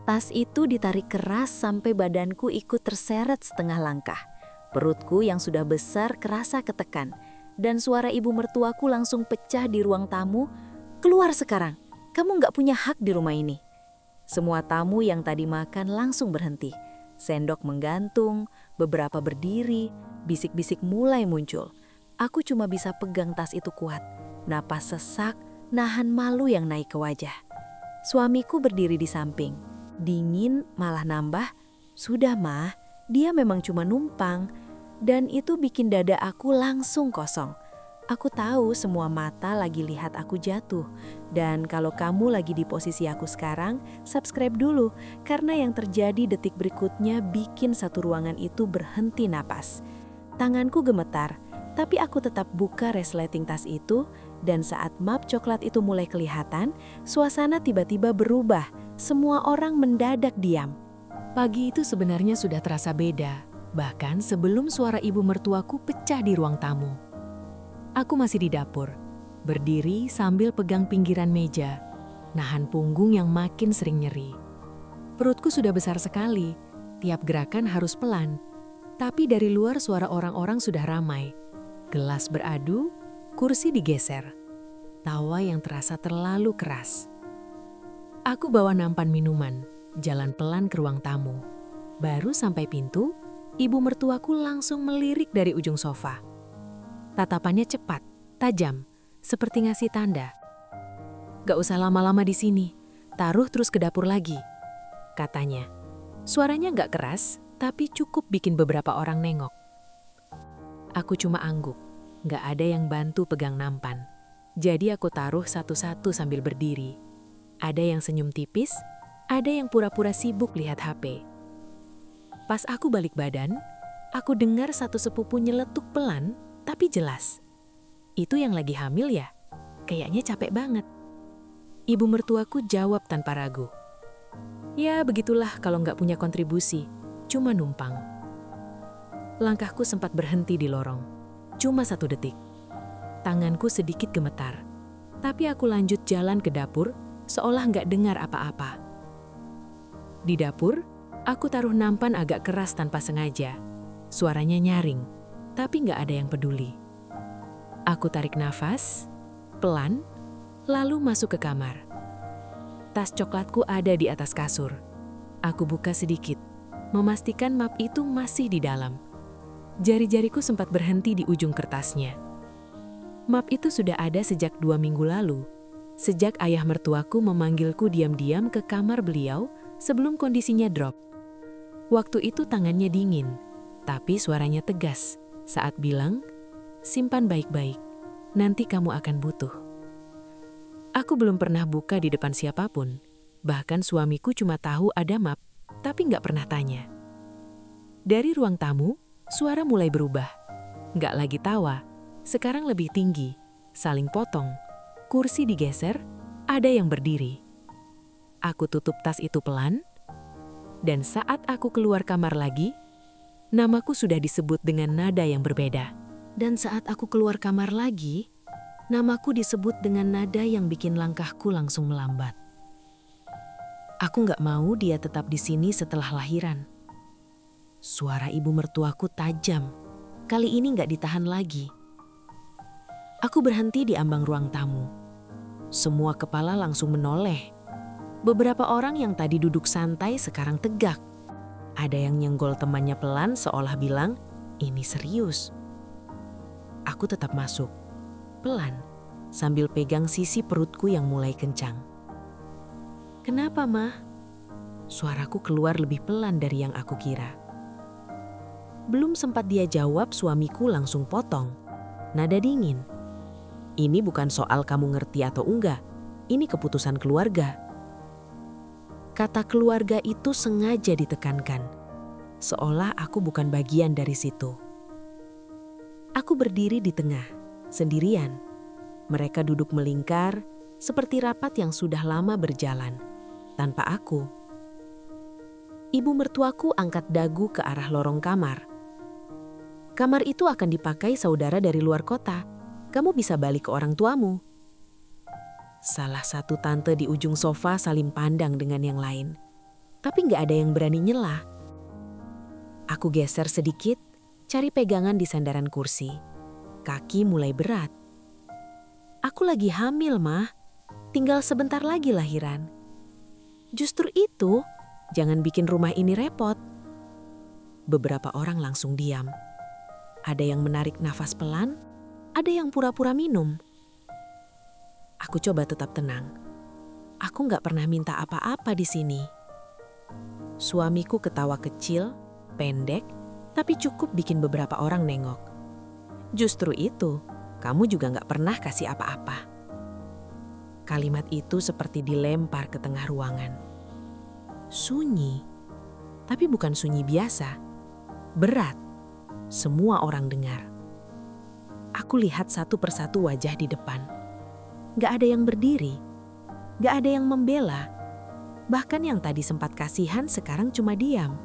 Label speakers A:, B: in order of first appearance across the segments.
A: Tas itu ditarik keras sampai badanku ikut terseret setengah langkah. Perutku yang sudah besar kerasa ketekan, dan suara ibu mertuaku langsung pecah di ruang tamu. "Keluar sekarang, kamu nggak punya hak di rumah ini." Semua tamu yang tadi makan langsung berhenti. Sendok menggantung, beberapa berdiri, bisik-bisik mulai muncul. Aku cuma bisa pegang tas itu kuat, napas sesak, nahan malu yang naik ke wajah. Suamiku berdiri di samping. Dingin malah nambah, "Sudah mah, dia memang cuma numpang." Dan itu bikin dada aku langsung kosong. Aku tahu semua mata lagi lihat aku jatuh. Dan kalau kamu lagi di posisi aku sekarang, subscribe dulu. Karena yang terjadi detik berikutnya bikin satu ruangan itu berhenti napas. Tanganku gemetar, tapi aku tetap buka resleting tas itu. Dan saat map coklat itu mulai kelihatan, suasana tiba-tiba berubah. Semua orang mendadak diam.
B: Pagi itu sebenarnya sudah terasa beda, bahkan sebelum suara ibu mertuaku pecah di ruang tamu. Aku masih di dapur, berdiri sambil pegang pinggiran meja, nahan punggung yang makin sering nyeri. Perutku sudah besar sekali, tiap gerakan harus pelan. Tapi dari luar suara orang-orang sudah ramai. Gelas beradu, kursi digeser. Tawa yang terasa terlalu keras. Aku bawa nampan minuman, jalan pelan ke ruang tamu. Baru sampai pintu, ibu mertuaku langsung melirik dari ujung sofa. Tatapannya cepat, tajam, seperti ngasih tanda. "Gak usah lama-lama di sini, taruh terus ke dapur lagi," katanya. Suaranya gak keras, tapi cukup bikin beberapa orang nengok. Aku cuma angguk, gak ada yang bantu pegang nampan. Jadi aku taruh satu-satu sambil berdiri. Ada yang senyum tipis, ada yang pura-pura sibuk lihat HP. Pas aku balik badan, aku dengar satu sepupu nyeletuk pelan, tapi jelas. "Itu yang lagi hamil ya? Kayaknya capek banget." Ibu mertuaku jawab tanpa ragu. "Ya begitulah kalau nggak punya kontribusi, cuma numpang." Langkahku sempat berhenti di lorong, cuma 1 detik. Tanganku sedikit gemetar, tapi aku lanjut jalan ke dapur, seolah nggak dengar apa-apa. Di dapur, aku taruh nampan agak keras tanpa sengaja. Suaranya nyaring, tapi nggak ada yang peduli. Aku tarik nafas, pelan, lalu masuk ke kamar. Tas coklatku ada di atas kasur. Aku buka sedikit, memastikan map itu masih di dalam. Jari-jariku sempat berhenti di ujung kertasnya. Map itu sudah ada sejak 2 minggu lalu. Sejak ayah mertuaku memanggilku diam-diam ke kamar beliau sebelum kondisinya drop. Waktu itu tangannya dingin, tapi suaranya tegas saat bilang, "Simpan baik-baik, nanti kamu akan butuh." Aku belum pernah buka di depan siapapun, bahkan suamiku cuma tahu ada map, tapi nggak pernah tanya. Dari ruang tamu, suara mulai berubah. Nggak lagi tawa, sekarang lebih tinggi, saling potong. Kursi digeser, ada yang berdiri. Aku tutup tas itu pelan, dan saat aku keluar kamar lagi, namaku sudah disebut dengan nada yang berbeda. Dan saat aku keluar kamar lagi, namaku disebut dengan nada yang bikin langkahku langsung melambat. Aku nggak mau dia tetap di sini setelah lahiran. Suara ibu mertuaku tajam, kali ini nggak ditahan lagi. Aku berhenti di ambang ruang tamu. Semua kepala langsung menoleh. Beberapa orang yang tadi duduk santai sekarang tegak. Ada yang nyenggol temannya pelan seolah bilang, "Ini serius." Aku tetap masuk, pelan, sambil pegang sisi perutku yang mulai kencang. "Kenapa, Mah?" Suaraku keluar lebih pelan dari yang aku kira. Belum sempat dia jawab, suamiku langsung potong. Nada dingin. "Ini bukan soal kamu ngerti atau enggak, ini keputusan keluarga." Kata keluarga itu sengaja ditekankan, seolah aku bukan bagian dari situ. Aku berdiri di tengah, sendirian. Mereka duduk melingkar, seperti rapat yang sudah lama berjalan, tanpa aku. Ibu mertuaku angkat dagu ke arah lorong kamar. "Kamar itu akan dipakai saudara dari luar kota. Kamu bisa balik ke orang tuamu." Salah satu tante di ujung sofa saling pandang dengan yang lain. tapi nggak ada yang berani nyela. Aku geser sedikit, cari pegangan di sandaran kursi. Kaki mulai berat. Aku lagi hamil, Mah. Tinggal sebentar lagi lahiran. Justru itu, jangan bikin rumah ini repot. Beberapa orang langsung diam. Ada yang menarik nafas pelan, ada yang pura-pura minum. Aku coba tetap tenang. Aku nggak pernah minta apa-apa di sini. Suamiku ketawa kecil, pendek, tapi cukup bikin beberapa orang nengok. Justru itu, kamu juga nggak pernah kasih apa-apa. Kalimat itu seperti dilempar ke tengah ruangan. Sunyi, tapi bukan sunyi biasa. Berat, semua orang dengar. Aku lihat satu persatu wajah di depan. Gak ada yang berdiri, gak ada yang membela. Bahkan yang tadi sempat kasihan sekarang cuma diam.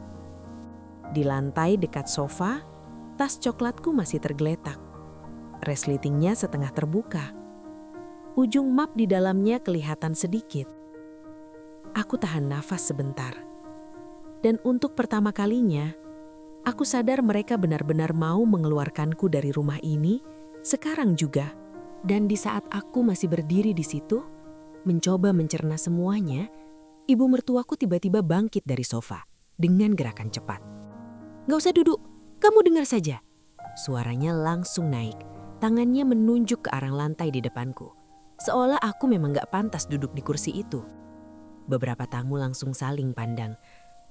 B: Di lantai dekat sofa, tas coklatku masih tergeletak. Resletingnya setengah terbuka. Ujung map di dalamnya kelihatan sedikit. Aku tahan nafas sebentar. Dan untuk pertama kalinya, aku sadar mereka benar-benar mau mengeluarkanku dari rumah ini sekarang juga. Dan di saat aku masih berdiri di situ, mencoba mencerna semuanya, ibu mertuaku tiba-tiba bangkit dari sofa dengan gerakan cepat. "Gak usah duduk, kamu dengar saja." Suaranya langsung naik, tangannya menunjuk ke arah lantai di depanku. Seolah aku memang gak pantas duduk di kursi itu. Beberapa tamu langsung saling pandang.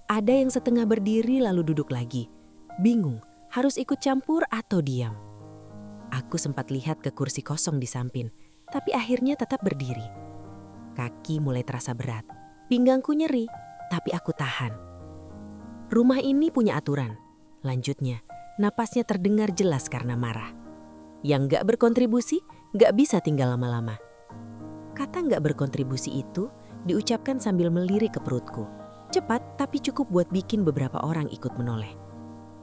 B: Ada yang setengah berdiri lalu duduk lagi. Bingung, harus ikut campur atau diam. Aku sempat lihat ke kursi kosong di samping, tapi akhirnya tetap berdiri. Kaki mulai terasa berat, pinggangku nyeri, tapi aku tahan. Rumah ini punya aturan. Lanjutnya, napasnya terdengar jelas karena marah. Yang gak berkontribusi, gak bisa tinggal lama-lama. Kata gak berkontribusi itu diucapkan sambil melirik ke perutku. Cepat tapi cukup buat bikin beberapa orang ikut menoleh.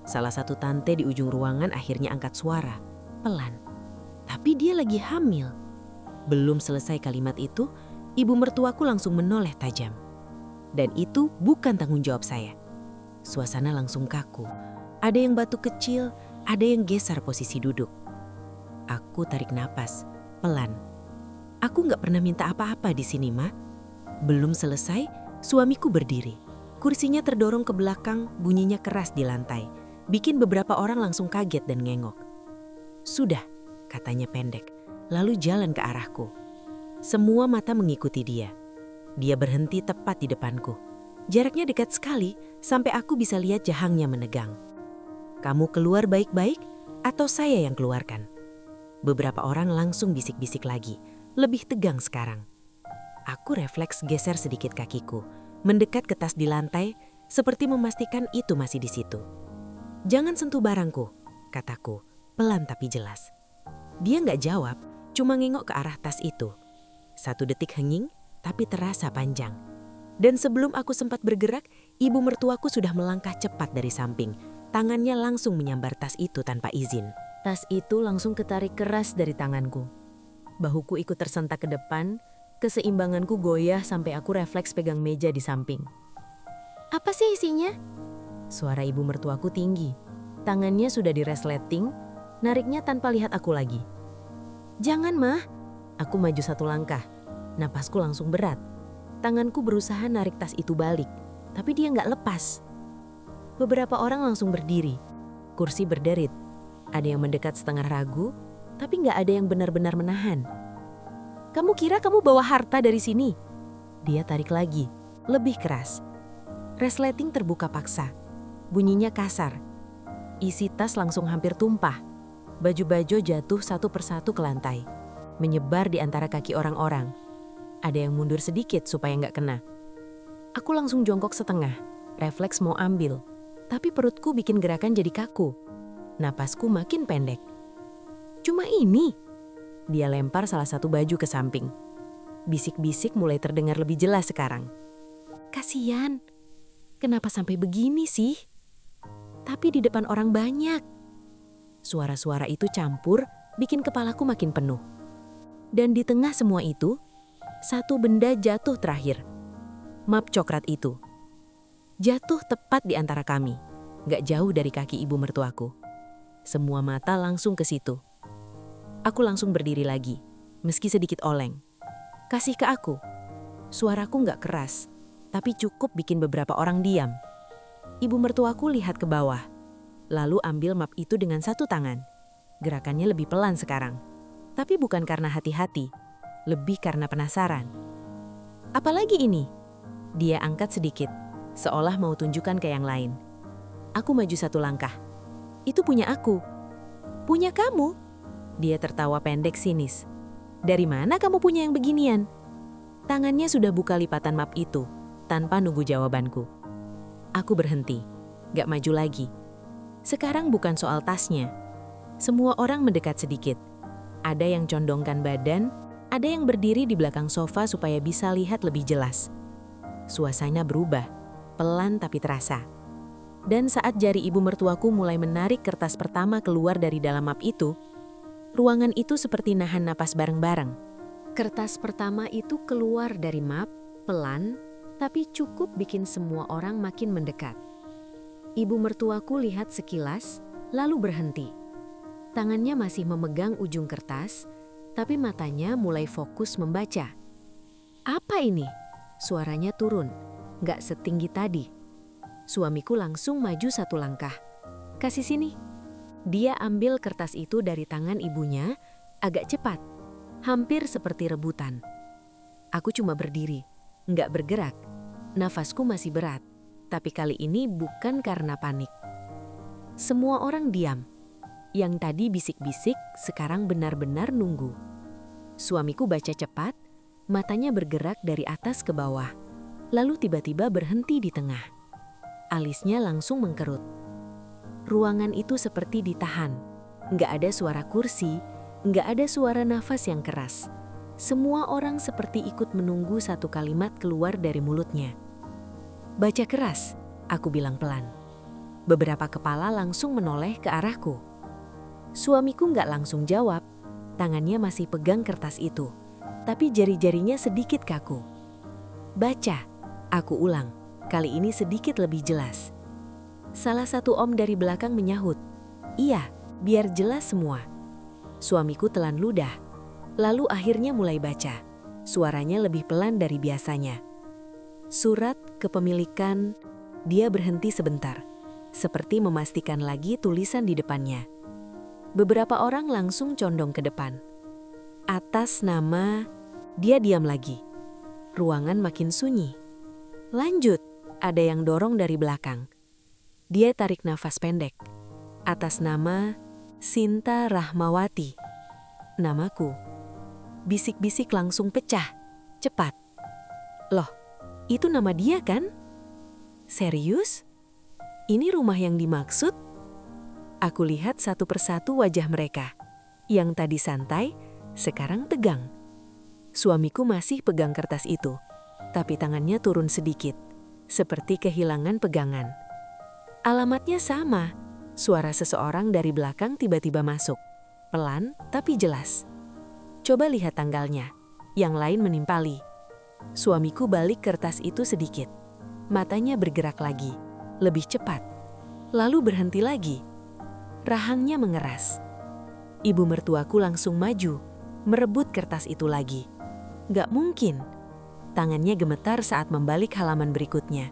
B: Salah satu tante di ujung ruangan akhirnya angkat suara, pelan. Tapi dia lagi hamil. Belum selesai kalimat itu, ibu mertuaku langsung menoleh tajam. Dan itu bukan tanggung jawab saya. Suasana langsung kaku. Ada yang batuk kecil, ada yang geser posisi duduk. Aku tarik napas, pelan. Aku gak pernah minta apa-apa di sini, Ma. Belum selesai, suamiku berdiri. Kursinya terdorong ke belakang, bunyinya keras di lantai. Bikin beberapa orang langsung kaget dan ngengok. "Sudah," katanya pendek, lalu jalan ke arahku. Semua mata mengikuti dia. Dia berhenti tepat di depanku. Jaraknya dekat sekali, sampai aku bisa lihat jahangnya menegang. "Kamu keluar baik-baik, atau saya yang keluarkan?" Beberapa orang langsung bisik-bisik lagi. Lebih tegang sekarang. Aku refleks geser sedikit kakiku, mendekat ke tas di lantai, seperti memastikan itu masih di situ. "Jangan sentuh barangku," kataku, pelan tapi jelas. Dia nggak jawab, cuma ngengok ke arah tas itu. 1 detik hening, tapi terasa panjang. Dan sebelum aku sempat bergerak, ibu mertuaku sudah melangkah cepat dari samping. Tangannya langsung menyambar tas itu tanpa izin. Tas itu langsung ketarik keras dari tanganku. Bahuku ikut tersentak ke depan, keseimbanganku goyah sampai aku refleks pegang meja di samping. "Apa sih isinya?" Suara ibu mertuaku tinggi. Tangannya sudah diresleting, nariknya tanpa lihat aku lagi. "Jangan, Mah." Aku maju 1 langkah. Napasku langsung berat. Tanganku berusaha narik tas itu balik, tapi dia nggak lepas. Beberapa orang langsung berdiri. Kursi berderit. Ada yang mendekat setengah ragu, tapi nggak ada yang benar-benar menahan. "Kamu kira kamu bawa harta dari sini?" Dia tarik lagi, lebih keras. Resleting terbuka paksa. Bunyinya kasar. Isi tas langsung hampir tumpah. Baju-baju jatuh satu persatu ke lantai, menyebar di antara kaki orang-orang. Ada yang mundur sedikit supaya nggak kena. Aku langsung jongkok setengah, refleks mau ambil. Tapi perutku bikin gerakan jadi kaku. Napasku makin pendek. "Cuma ini." Dia lempar salah satu baju ke samping. Bisik-bisik mulai terdengar lebih jelas sekarang. "Kasian, kenapa sampai begini sih? Tapi di depan orang banyak." Suara-suara itu campur, bikin kepalaku makin penuh. Dan di tengah semua itu, satu benda jatuh terakhir. Map coklat itu.
A: jatuh tepat di antara kami, gak jauh dari kaki ibu mertuaku. Semua mata langsung ke situ. Aku langsung berdiri lagi, meski sedikit oleng. Kasih ke aku. Suaraku gak keras, tapi cukup bikin beberapa orang diam. Ibu mertuaku lihat ke bawah, lalu ambil map itu dengan satu tangan. Gerakannya lebih pelan sekarang, tapi bukan karena hati-hati, lebih karena penasaran. Apalagi ini? Dia angkat sedikit, seolah mau tunjukkan ke yang lain. Aku maju satu langkah. Itu punya aku. Punya kamu? Dia tertawa pendek sinis. Dari mana kamu punya yang beginian? Tangannya sudah buka lipatan map itu, tanpa nunggu jawabanku. Aku berhenti, gak maju lagi. Sekarang bukan soal tasnya. Semua orang mendekat sedikit. Ada yang condongkan badan, ada yang berdiri di belakang sofa supaya bisa lihat lebih jelas. Suasana berubah, pelan tapi terasa. Dan saat jari ibu mertuaku mulai menarik kertas pertama keluar dari dalam map itu, ruangan itu seperti nahan napas bareng-bareng. Kertas pertama itu keluar dari map, pelan, tapi cukup bikin semua orang makin mendekat. Ibu mertuaku lihat sekilas, lalu berhenti. Tangannya masih memegang ujung kertas, tapi matanya mulai fokus membaca. Apa ini? Suaranya turun, gak setinggi tadi. Suamiku langsung maju satu langkah. Kasih sini. Dia ambil kertas itu dari tangan ibunya, agak cepat, hampir seperti rebutan. Aku cuma berdiri, gak bergerak. Nafasku masih berat, tapi kali ini bukan karena panik. Semua orang diam. Yang tadi bisik-bisik sekarang benar-benar nunggu. Suamiku baca cepat, matanya bergerak dari atas ke bawah, lalu tiba-tiba berhenti di tengah. Alisnya langsung mengkerut. Ruangan itu seperti ditahan. Nggak ada suara kursi, nggak ada suara nafas yang keras. Semua orang seperti ikut menunggu satu kalimat keluar dari mulutnya. Baca keras, aku bilang pelan. Beberapa kepala langsung menoleh ke arahku. Suamiku nggak langsung jawab, tangannya masih pegang kertas itu, tapi jari-jarinya sedikit kaku. Baca, aku ulang, kali ini sedikit lebih jelas. Salah satu om dari belakang menyahut, iya, biar jelas semua. Suamiku telan ludah. Lalu akhirnya mulai baca. Suaranya lebih pelan dari biasanya. Surat kepemilikan. Dia berhenti sebentar, seperti memastikan lagi tulisan di depannya. Beberapa orang langsung condong ke depan. Atas nama, dia diam lagi. Ruangan makin sunyi. Lanjut, ada yang dorong dari belakang. Dia tarik nafas pendek. Atas nama Sinta Rahmawati. Namaku. Bisik-bisik langsung pecah, cepat. Loh, itu nama dia kan? Serius? Ini rumah yang dimaksud? Aku lihat satu persatu wajah mereka. Yang tadi santai, sekarang tegang. Suamiku masih pegang kertas itu, tapi tangannya turun sedikit, seperti kehilangan pegangan. Alamatnya sama, suara seseorang dari belakang tiba-tiba masuk. Pelan tapi jelas. Coba lihat tanggalnya, yang lain menimpali. Suamiku balik kertas itu sedikit. Matanya bergerak lagi, lebih cepat. Lalu berhenti lagi. Rahangnya mengeras. Ibu mertuaku langsung maju, merebut kertas itu lagi. Gak mungkin. Tangannya gemetar saat membalik halaman berikutnya.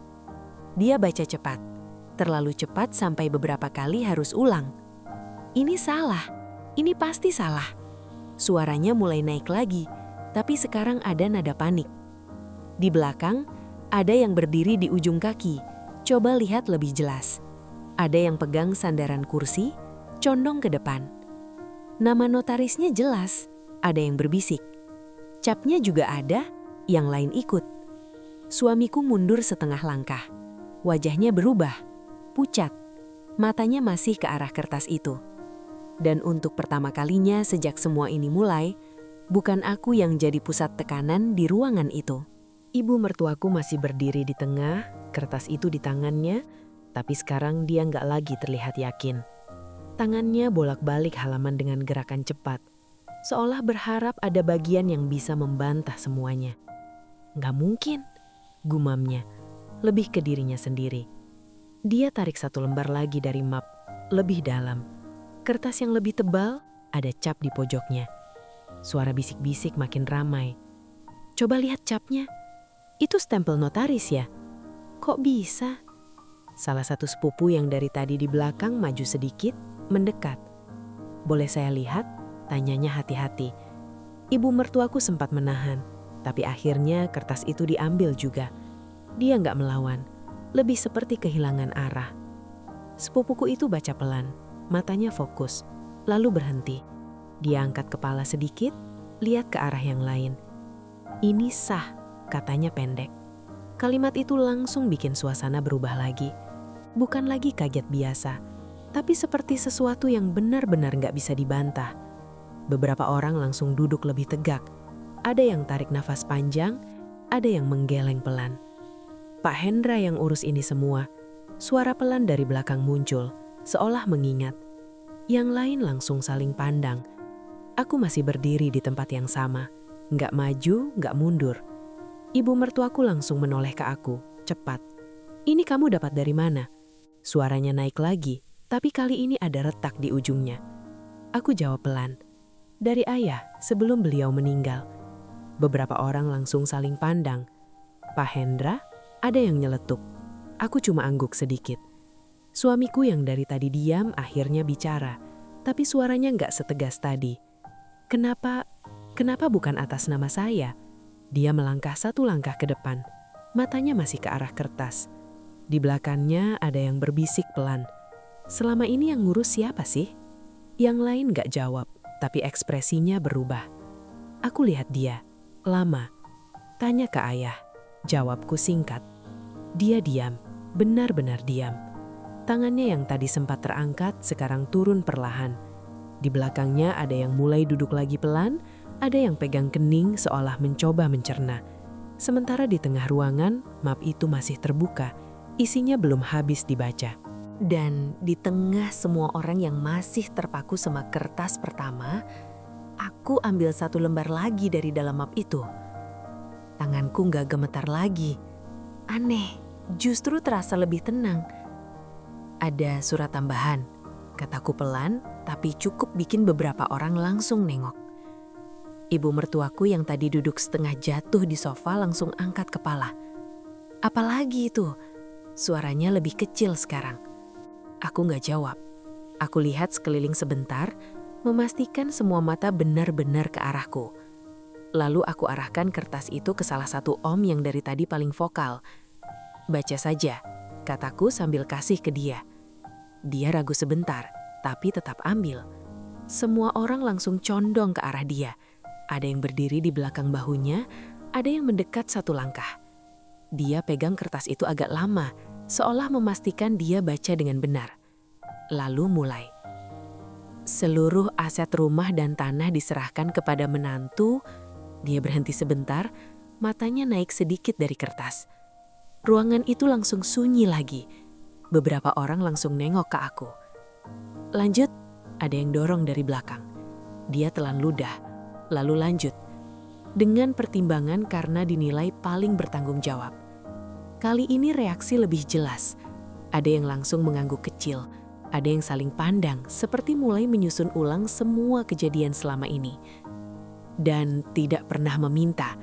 A: Dia baca cepat. Terlalu cepat sampai beberapa kali harus ulang. Ini salah. Ini pasti salah. Suaranya mulai naik lagi, tapi sekarang ada nada panik. Di belakang, ada yang berdiri di ujung kaki. Coba lihat lebih jelas. Ada yang pegang sandaran kursi, condong ke depan. Nama notarisnya jelas, ada yang berbisik. Capnya juga ada, yang lain ikut. Suamiku mundur setengah langkah. Wajahnya berubah, pucat. Matanya masih ke arah kertas itu. Dan untuk pertama kalinya sejak semua ini mulai, bukan aku yang jadi pusat tekanan di ruangan itu. Ibu mertuaku masih berdiri di tengah, kertas itu di tangannya, tapi sekarang dia nggak lagi terlihat yakin. Tangannya bolak-balik halaman dengan gerakan cepat, seolah berharap ada bagian yang bisa membantah semuanya. Nggak mungkin, gumamnya.
B: lebih ke dirinya sendiri. Dia tarik satu lembar lagi dari map, lebih dalam. Kertas yang lebih tebal, ada cap di pojoknya. Suara bisik-bisik makin ramai. Coba lihat capnya. Itu stempel notaris ya? Kok bisa? Salah satu sepupu yang dari tadi di belakang maju sedikit, mendekat. Boleh saya lihat? Tanyanya hati-hati. Ibu mertuaku sempat menahan, tapi akhirnya kertas itu diambil juga. Dia nggak melawan, lebih seperti kehilangan arah. Sepupuku itu baca pelan, matanya fokus, lalu berhenti. Dia angkat kepala sedikit, lihat ke arah yang lain. Ini sah, katanya pendek. Kalimat itu langsung bikin suasana berubah lagi. Bukan lagi kaget biasa, tapi seperti sesuatu yang benar-benar nggak bisa dibantah. Beberapa orang langsung duduk lebih tegak. Ada yang tarik nafas panjang, ada yang menggeleng pelan. Pak Hendra yang urus ini semua. Suara pelan dari belakang muncul, seolah mengingat. Yang lain langsung saling pandang. Aku masih berdiri di tempat yang sama. Nggak maju, nggak mundur. Ibu mertuaku langsung menoleh ke aku, cepat. Ini kamu dapat dari mana? Suaranya naik lagi, tapi kali ini ada retak di ujungnya. Aku jawab pelan. Dari ayah sebelum beliau meninggal. Beberapa orang langsung saling pandang. Pak Hendra, ada yang nyeletuk. Aku cuma angguk sedikit. Suamiku yang dari tadi diam akhirnya bicara, tapi suaranya nggak setegas tadi. Kenapa bukan atas nama saya? Dia melangkah satu langkah ke depan. Matanya masih ke arah kertas. Di belakangnya ada yang berbisik pelan. Selama ini yang ngurus siapa sih? Yang lain gak jawab, tapi ekspresinya berubah. Aku lihat dia, lama. Tanya ke ayah, jawabku singkat. Dia diam, benar-benar diam. Tangannya yang tadi sempat terangkat sekarang turun perlahan. Di belakangnya ada yang mulai duduk lagi pelan, ada yang pegang kening seolah mencoba mencerna. Sementara di tengah ruangan, map itu masih terbuka. Isinya belum habis dibaca.
A: Dan di tengah semua orang yang masih terpaku sama kertas pertama, aku ambil satu lembar lagi dari dalam map itu. Tanganku gak gemetar lagi. Aneh, justru terasa lebih tenang. Ada surat tambahan, kataku pelan, tapi cukup bikin beberapa orang langsung nengok. Ibu mertuaku yang tadi duduk setengah jatuh di sofa langsung angkat kepala. Apalagi itu? Suaranya lebih kecil sekarang. Aku gak jawab. Aku lihat sekeliling sebentar, memastikan semua mata benar-benar ke arahku. Lalu aku arahkan kertas itu ke salah satu om yang dari tadi paling vokal. Baca saja, kataku sambil kasih ke dia. Dia ragu sebentar, tapi tetap ambil. Semua orang langsung condong ke arah dia. Ada yang berdiri di belakang bahunya, ada yang mendekat satu langkah. Dia pegang kertas itu agak lama, seolah memastikan dia baca dengan benar. Lalu mulai. Seluruh aset rumah dan tanah diserahkan kepada menantu. Dia berhenti sebentar, matanya naik sedikit dari kertas. Ruangan itu langsung sunyi lagi. Beberapa orang langsung nengok ke aku. Lanjut, ada yang dorong dari belakang. Dia telan ludah, lalu lanjut. Dengan pertimbangan karena dinilai paling bertanggung jawab. Kali ini reaksi lebih jelas. Ada yang langsung mengangguk kecil, ada yang saling pandang seperti mulai menyusun ulang semua kejadian selama ini. Dan tidak pernah meminta.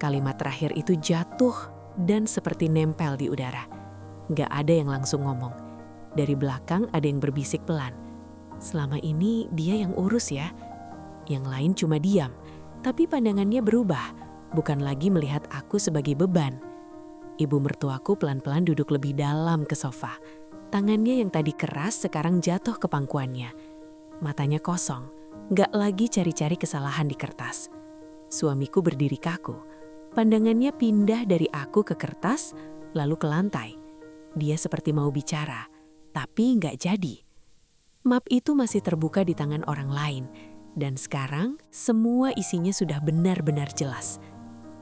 A: Kalimat terakhir itu jatuh dan seperti nempel di udara. Gak ada yang langsung ngomong. Dari belakang ada yang berbisik pelan. Selama ini dia yang urus ya. Yang lain cuma diam. Tapi pandangannya berubah, bukan lagi melihat aku sebagai beban. Ibu mertuaku pelan-pelan duduk lebih dalam ke sofa. Tangannya yang tadi keras sekarang jatuh ke pangkuannya. Matanya kosong, gak lagi cari-cari kesalahan di kertas. Suamiku berdiri kaku. Pandangannya pindah dari aku ke kertas, lalu ke lantai. Dia seperti mau bicara, tapi gak jadi. Map itu masih terbuka di tangan orang lain. Dan sekarang semua isinya sudah benar-benar jelas.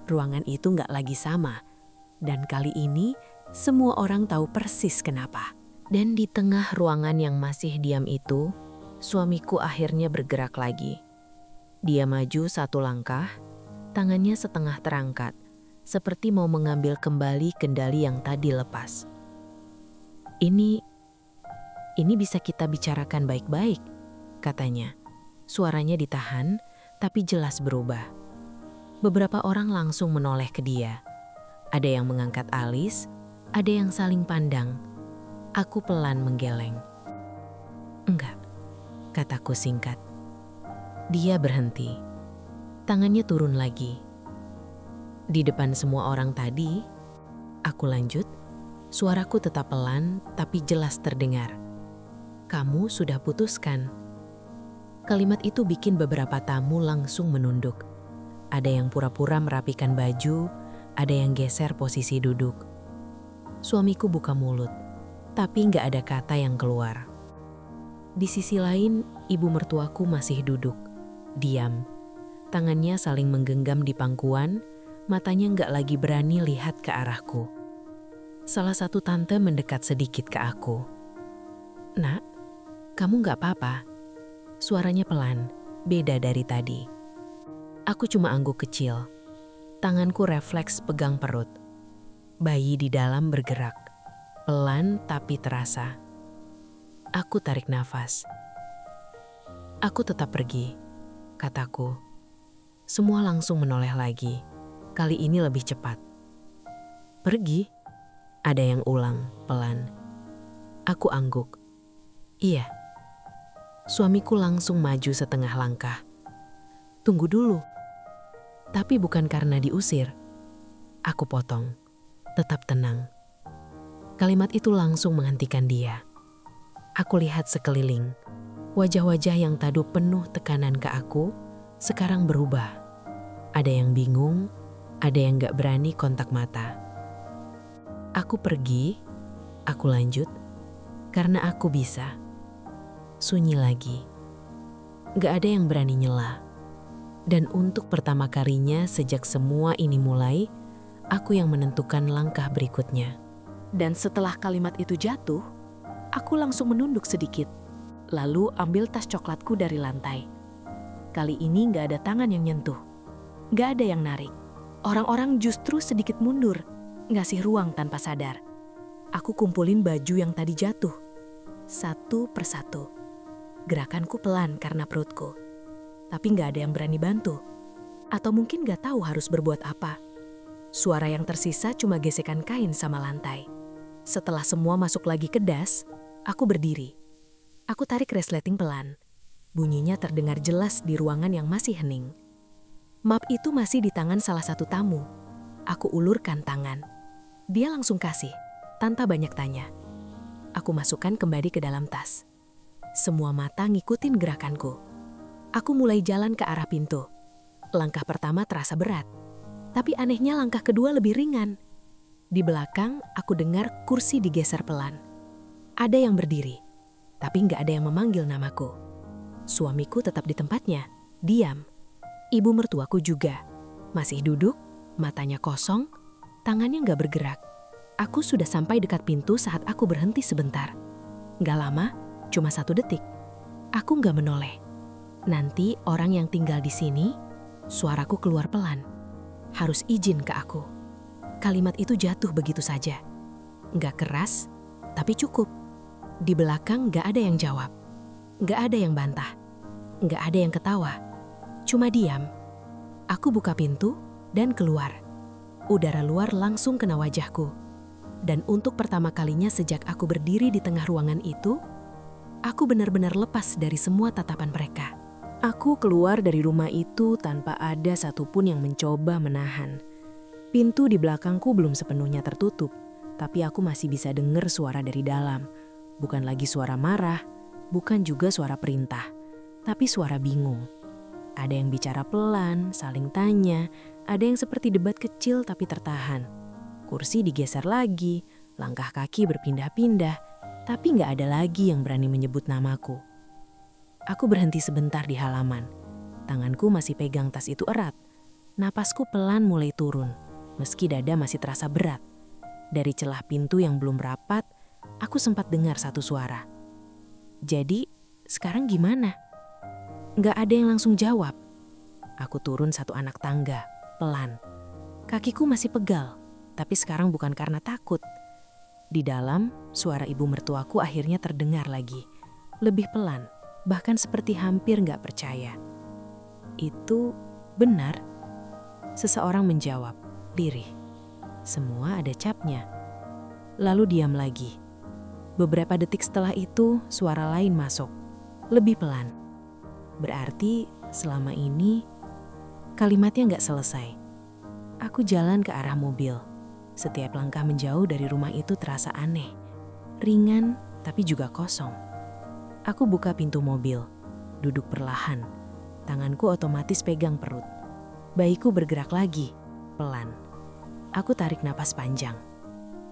A: Ruangan itu nggak lagi sama. Dan kali ini semua orang tahu persis kenapa. Dan di tengah ruangan yang masih diam itu, suamiku akhirnya bergerak lagi. Dia maju satu langkah, tangannya setengah terangkat. seperti mau mengambil kembali kendali yang tadi lepas. Ini bisa kita bicarakan baik-baik, katanya. Suaranya ditahan, tapi jelas berubah. Beberapa orang langsung menoleh ke dia. Ada yang mengangkat alis, ada yang saling pandang. Aku pelan menggeleng. Enggak, kataku singkat. Dia berhenti. Tangannya turun lagi. Di depan semua orang tadi, aku lanjut. Suaraku tetap pelan tapi jelas terdengar. Kamu sudah putuskan. Kalimat itu bikin beberapa tamu langsung menunduk. Ada yang pura-pura merapikan baju, ada yang geser posisi duduk. Suamiku buka mulut, tapi nggak ada kata yang keluar. Di sisi lain, ibu mertuaku masih duduk, diam. Tangannya saling menggenggam di pangkuan, matanya nggak lagi berani lihat ke arahku. Salah satu tante mendekat sedikit ke aku. Nak, kamu nggak apa-apa? Suaranya pelan, beda dari tadi. Aku cuma angguk kecil. Tanganku refleks pegang perut. Bayi di dalam bergerak. Pelan tapi terasa. Aku tarik nafas. Aku tetap pergi, kataku. Semua langsung menoleh lagi. Kali ini lebih cepat. Pergi? Ada yang ulang, pelan. Aku angguk. Iya. Suamiku langsung maju setengah langkah. Tunggu dulu. Tapi bukan karena diusir. Aku potong. Tetap tenang. Kalimat itu langsung menghentikan dia. Aku lihat sekeliling. Wajah-wajah yang tadi penuh tekanan ke aku, sekarang berubah. Ada yang bingung, ada yang gak berani kontak mata. Aku pergi, aku lanjut, karena aku bisa. Sunyi lagi. Gak ada yang berani nyela. Dan untuk pertama kalinya sejak semua ini mulai, aku yang menentukan langkah berikutnya. Dan setelah kalimat itu jatuh, aku langsung menunduk sedikit, lalu ambil tas coklatku dari lantai. Kali ini gak ada tangan yang nyentuh, gak ada yang narik. Orang-orang justru sedikit mundur, ngasih ruang tanpa sadar. Aku kumpulin baju yang tadi jatuh, satu persatu. Gerakanku pelan karena perutku, tapi gak ada yang berani bantu. Atau mungkin gak tahu harus berbuat apa. Suara yang tersisa cuma gesekan kain sama lantai. Setelah semua masuk lagi ke das, aku berdiri. Aku tarik resleting pelan. Bunyinya terdengar jelas di ruangan yang masih hening. Map itu masih di tangan salah satu tamu. Aku ulurkan tangan. Dia langsung kasih, tanpa banyak tanya. Aku masukkan kembali ke dalam tas. Semua mata ngikutin gerakanku. Aku mulai jalan ke arah pintu. Langkah pertama terasa berat, tapi anehnya langkah kedua lebih ringan. Di belakang, aku dengar kursi digeser pelan. Ada yang berdiri, tapi nggak ada yang memanggil namaku. Suamiku tetap di tempatnya, diam. Ibu mertuaku juga, masih duduk, matanya kosong, tangannya nggak bergerak. Aku sudah sampai dekat pintu saat aku berhenti sebentar. Nggak lama, cuma 1 detik. Aku nggak menoleh. Nanti orang yang tinggal di sini, suaraku keluar pelan. Harus izin ke aku. Kalimat itu jatuh begitu saja. Nggak keras, tapi cukup. Di belakang nggak ada yang jawab. Nggak ada yang bantah. Nggak ada yang ketawa. Cuma diam. Aku buka pintu dan keluar. Udara luar langsung kena wajahku. Dan untuk pertama kalinya sejak aku berdiri di tengah ruangan itu, aku benar-benar lepas dari semua tatapan mereka. Aku keluar dari rumah itu tanpa ada satupun yang mencoba menahan. Pintu di belakangku belum sepenuhnya tertutup, tapi aku masih bisa dengar suara dari dalam. Bukan lagi suara marah, bukan juga suara perintah, tapi suara bingung. Ada yang bicara pelan, saling tanya, ada yang seperti debat kecil tapi tertahan. Kursi digeser lagi, langkah kaki berpindah-pindah, tapi nggak ada lagi yang berani menyebut namaku. Aku berhenti sebentar di halaman. Tanganku masih pegang tas itu erat. Napasku pelan mulai turun, meski dada masih terasa berat. Dari celah pintu yang belum rapat, aku sempat dengar satu suara. Jadi, sekarang gimana? Nggak ada yang langsung jawab. Aku turun 1 anak tangga, pelan.
B: Kakiku masih pegal, tapi sekarang bukan karena takut. Di dalam, suara ibu mertuaku akhirnya terdengar lagi. Lebih pelan, bahkan seperti hampir gak percaya. Itu benar. Seseorang menjawab, lirih. Semua ada capnya. Lalu diam lagi. Beberapa detik setelah itu, suara lain masuk. Lebih pelan. Berarti selama ini kalimatnya gak selesai. Aku jalan ke arah mobil. Setiap langkah menjauh dari rumah itu terasa aneh. Ringan, tapi juga kosong. Aku buka pintu mobil. Duduk perlahan. Tanganku otomatis pegang perut. Bayiku bergerak lagi, pelan. Aku tarik napas panjang.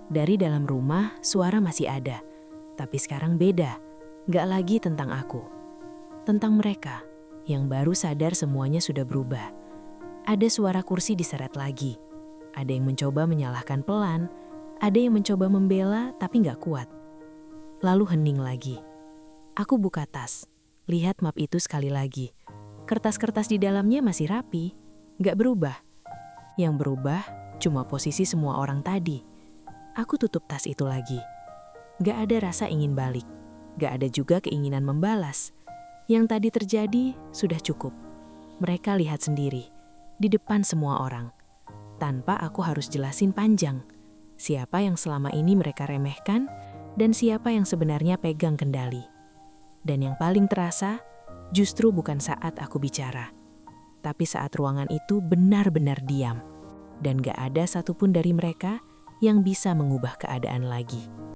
B: Dari dalam rumah, suara masih ada. Tapi sekarang beda. Gak lagi tentang aku. Tentang mereka, yang baru sadar semuanya sudah berubah. Ada suara kursi diseret lagi. Ada yang mencoba menyalahkan pelan. Ada yang mencoba membela tapi gak kuat. Lalu hening lagi. Aku buka tas. Lihat map itu sekali lagi. Kertas-kertas di dalamnya masih rapi. Gak berubah. Yang berubah cuma posisi semua orang tadi. Aku tutup tas itu lagi. Gak ada rasa ingin balik. Gak ada juga keinginan membalas. Yang tadi terjadi sudah cukup. Mereka lihat sendiri. Di depan semua orang. Tanpa aku harus jelasin panjang. Siapa yang selama ini mereka remehkan dan siapa yang sebenarnya pegang kendali. Dan yang paling terasa, justru bukan saat aku bicara. Tapi saat ruangan itu benar-benar diam. Dan gak ada satupun dari mereka yang bisa mengubah keadaan lagi.